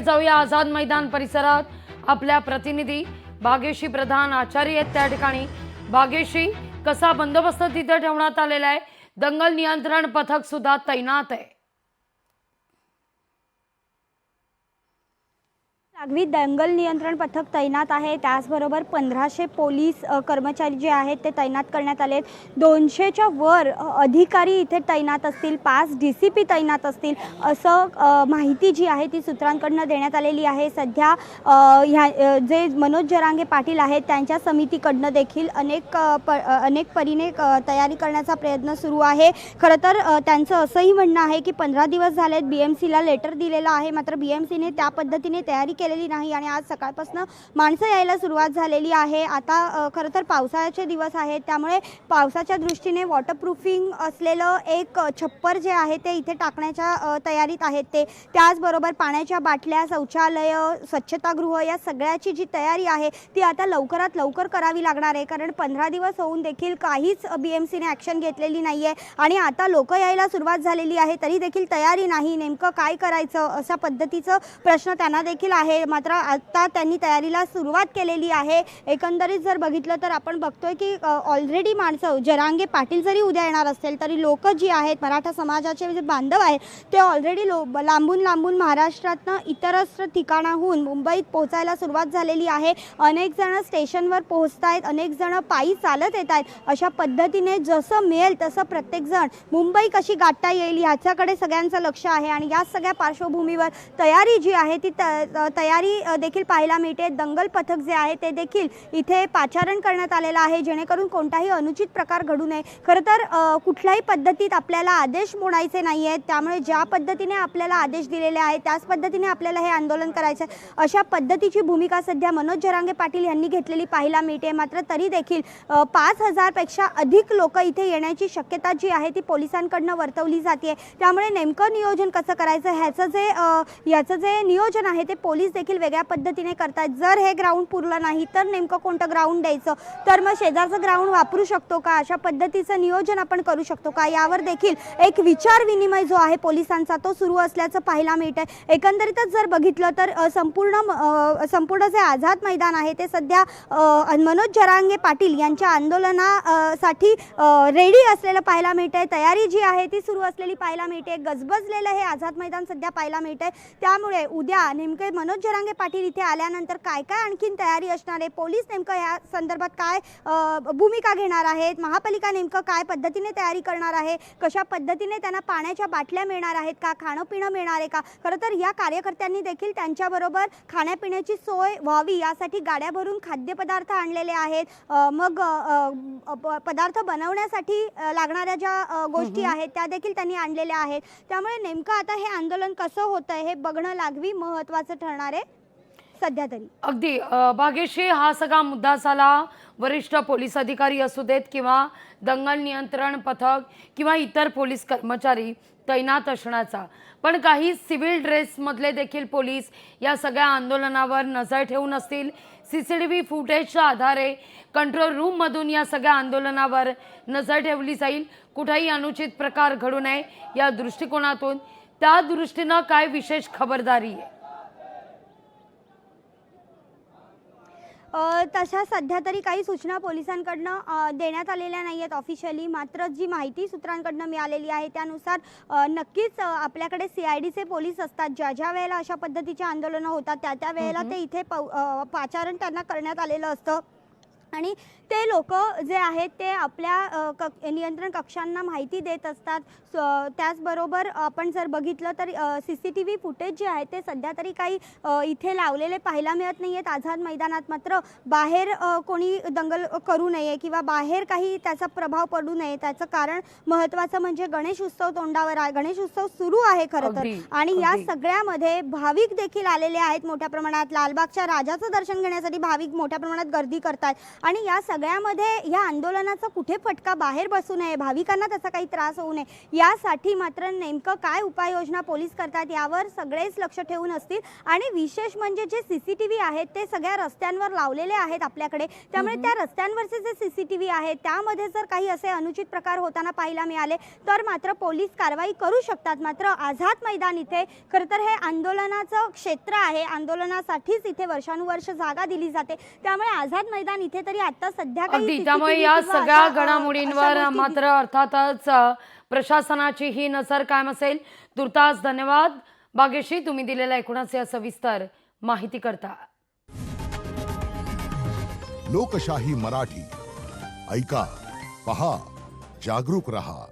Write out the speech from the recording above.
थेट जाऊया आझाद मैदान परिसरात। आपल्या प्रतिनिधी भाग्यश्री प्रधान आचार्य आहेत त्या ठिकाणी। भाग्यश्री, कसा बंदोबस्त तिथे ठेवण्यात आलेला आहे? दंगल नियंत्रण पथक सुद्धा तैनात आहे। नागवी दंगल नियंत्रण पथक तैनात आहे। त्याचबरोबर 1500 पोलीस कर्मचारी जे आहेत ते तैनात करण्यात आले आहेत। 200च्या वर अधिकारी इथे तैनात असतील, 5 DCP तैनात असतील असं माहिती जी आहे ती सूत्रांकडून देण्यात आलेली आहे। सध्या जे मनोज जरांगे पाटील आहेत त्यांच्या समितीकडून देखील अनेक परीने तयारी करण्याचा प्रयत्न सुरू आहे। खरं तर त्यांचं असंही म्हणणं आहे की 15 दिवस झालेत BMCला लेटर दिलेलं आहे, मात्र BMCने त्या पद्धतीने तयारी केलेली नाही आणि आज सकाळपासून माणसं यायला सुरुवात झालेली आहे। आता खरं तर पावसाळ्याचे दिवस आहेत, त्यामुळे पावसाच्या दृष्टीने वॉटरप्रूफिंग असलेलं एक छप्पर जे आहे ते इथे टाकण्याच्या तयारीत आहेत ते। त्याचबरोबर पाण्याच्या बाटल्या, शौचालय, स्वच्छतागृह या सगळ्याची जी तयारी आहे ती आता लवकरात लवकर करावी लागणार आहे, कारण 15 दिवस होऊन देखील काहीच BMCने ॲक्शन घेतलेली नाही आहे आणि आता लोक यायला सुरुवात झालेली आहे तरी देखील तयारी नाही। नेमकं काय करायचं अशा पद्धतीचं प्रश्न त्यांना देखील आहे, मात्र आता त्यांनी तयारीला सुरुवात केलेली आहे। एकंदरीत जर बघितलं तर आपण बघतोय की ऑलरेडी माणसं, जरांगे पाटील जरी उद्या येणार असेल तरी लोक जी आहेत, मराठा समाजाचे जे बांधव आहेत ते ऑलरेडी लांबून लांबून महाराष्ट्रातनं इतरत्र ठिकाणाहून मुंबईत पोहोचायला सुरुवात झालेली आहे। अनेक जण स्टेशनवर पोहोचत आहेत, अनेक जण पायी चालत येत आहेत। अशा पद्धतीने जसं मिळेल तसं प्रत्येक जण मुंबई कशी गाठता येईल ह्याच्याकडे सगळ्यांचं लक्ष आहे आणि या सगळ्या पार्श्वभूमीवर तयारी जी आहे ती तयारी देखील पाहायला मिळते। दंगल पथक जे आहे ते देखील इथे पाचारण करण्यात आलेलं आहे जेणेकरून कोणताही अनुचित प्रकार घडू नये। खरं तर कुठल्याही पद्धतीत आपल्याला आदेश मोडायचे नाही आहेत, त्यामुळे ज्या पद्धतीने आपल्याला आदेश दिलेले आहेत त्याच पद्धतीने आपल्याला हे आंदोलन करायचं आहे अशा पद्धतीची भूमिका सध्या मनोज जरांगे पाटील यांनी घेतलेली पाहायला मिळते। मात्र तरी देखील 5000 पेक्षा अधिक लोक इथे येण्याची शक्यता जी आहे ती पोलिसांकडून वर्तवली जाते। त्यामुळे नेमकं नियोजन कसं करायचं याचं जे नियोजन आहे ते पोलीस देखील वेगळ्या पद्धतीने करतात। जर हे ग्राउंड पुरलं नाही तर नेमकं कोणतं ग्राउंड द्यायचं, तर मग शेजारचं ग्राउंड वापरू शकतो का, अशा पद्धतीचं नियोजन आपण करू शकतो का, यावर देखील एक विचार विनिमय जो आहे पोलिसांचा तो सुरू असल्याचं पाहायला मिळतंय। एकंदरीतच जर बघितलं तर संपूर्ण जे आझाद मैदान आहे ते सध्या मनोज जरांगे पाटील यांच्या आंदोलनासाठी रेडी असलेलं पाहायला मिळतंय। तयारी जी आहे ती सुरू असलेली पाहायला मिळते। गजबजलेलं हे आझाद मैदान सध्या पाहायला मिळतंय। त्यामुळे उद्या नेमके मनोज जरांगे पाटील इथे आल्यानंतर काय काय आणखीन तयारी असणार आहे, पोलीस नेमकं या संदर्भात काय भूमिका घेणार आहेत, महापालिका नेमकं काय पद्धतीने तयारी करणार आहे, कशा पद्धतीने त्यांना पाण्याच्या बाटल्या मिळणार आहेत का, खाणं पिणं मिळणार आहे का। खरं तर या कार्यकर्त्यांनी देखील त्यांच्याबरोबर खाण्यापिण्याची सोय व्हावी यासाठी गाड्या भरून खाद्यपदार्थ आणलेले आहेत। मग पदार्थ बनवण्यासाठी लागणाऱ्या ज्या गोष्टी आहेत त्या देखील त्यांनी आणलेल्या आहेत। त्यामुळे नेमकं आता हे आंदोलन कसं होतंय हे बघणं लागवी महत्त्वाचं ठरणार आहे सध्या तरी। अगदी भाग्यश्री, हा सगळा मुद्दा झाला वरिष्ठ पोलीस अधिकारी असू देत किंवा दंगल नियंत्रण पथक किंवा इतर पोलीस कर्मचारी तैनात असण्याचा, पण काही सिव्हिल ड्रेसमधले देखील पोलीस या सगळ्या आंदोलनावर नजर ठेवून असतील। CCTV फुटेजच्या आधारे कंट्रोल रूममधून या सगळ्या आंदोलनावर नजर ठेवली जाईल, कुठेही अनुचित प्रकार घडू नये या दृष्टिकोनातून। त्या दृष्टीनं काय विशेष खबरदारी आहे? तशा सध्या तरी काही सूचना पोलिसांकडनं देण्यात आलेल्या नाही आहेत ऑफिशियली, मात्र जी माहिती सूत्रांकडनं मिळालेली आहे त्यानुसार नक्कीच आपल्याकडे CIDचे पोलीस असतात। ज्या वेळेला अशा पद्धतीचे आंदोलनं होतात त्या वेळेला ते इथे पाचारण त्यांना करण्यात आलेलं असतं आणि ते लोक जे आहेत ते आपल्या नियंत्रण कक्षांना माहिती देत असतात। त्याचबरोबर आपण जर बघितलं तर CCTV फुटेज जे आहे ते सध्या तरी काही इथे लावलेले पाहायला मिळत नाही आहेत आझाद मैदानात। मात्र बाहेर कोणी दंगल करू नये किंवा बाहेर काही त्याचा प्रभाव पडू नये त्याचं कारण महत्त्वाचं म्हणजे गणेश उत्सव तोंडावर आहे। गणेश उत्सव सुरू आहे खरं तर आणि या सगळ्यामध्ये भाविक देखील आलेले आहेत मोठ्या प्रमाणात। लालबागच्या राजाचं दर्शन घेण्यासाठी भाविक मोठ्या प्रमाणात गर्दी करतात आणि या सगळ्यामध्ये या आंदोलनाचा कुठे फटका बाहेर बसू नये, भाविकांना त्याचा काही त्रास होऊ नये यासाठी मात्र नेमकं काय उपाययोजना पोलीस करतात यावर सगळेच लक्ष ठेवून असतील. आणि विशेष म्हणजे जे CCTV आहेत ते सगळ्या रस्त्यांवर लावलेले आहेत आपल्याकडे, त्यामुळे त्या रस्त्यांवरचे जे CCTV आहेत त्यामध्ये जर काही असे अनुचित प्रकार होताना पाहायला मिळाले तर मात्र पोलीस कारवाई करू शकतात. मात्र आझाद मैदान इथे खरं तर हे आंदोलनाचं क्षेत्र आहे, आंदोलनासाठीच इथे वर्षानुवर्ष जागा दिली जाते, त्यामुळे आझाद मैदान इथे तरी आता सध्या काही अगदी त्यामुळे CCTV या किंवा सगळ्या अशा घडामोडींवर गोष्टी मात्र अर्थातच प्रशासनाची ही नजर कायम असेल. तुर्तास धन्यवाद भाग्यश्री, तुम्ही दिलेल्या एकूणच या सविस्तर माहिती करता. लोकशाही मराठी ऐका, पहा, जागरूक रहा.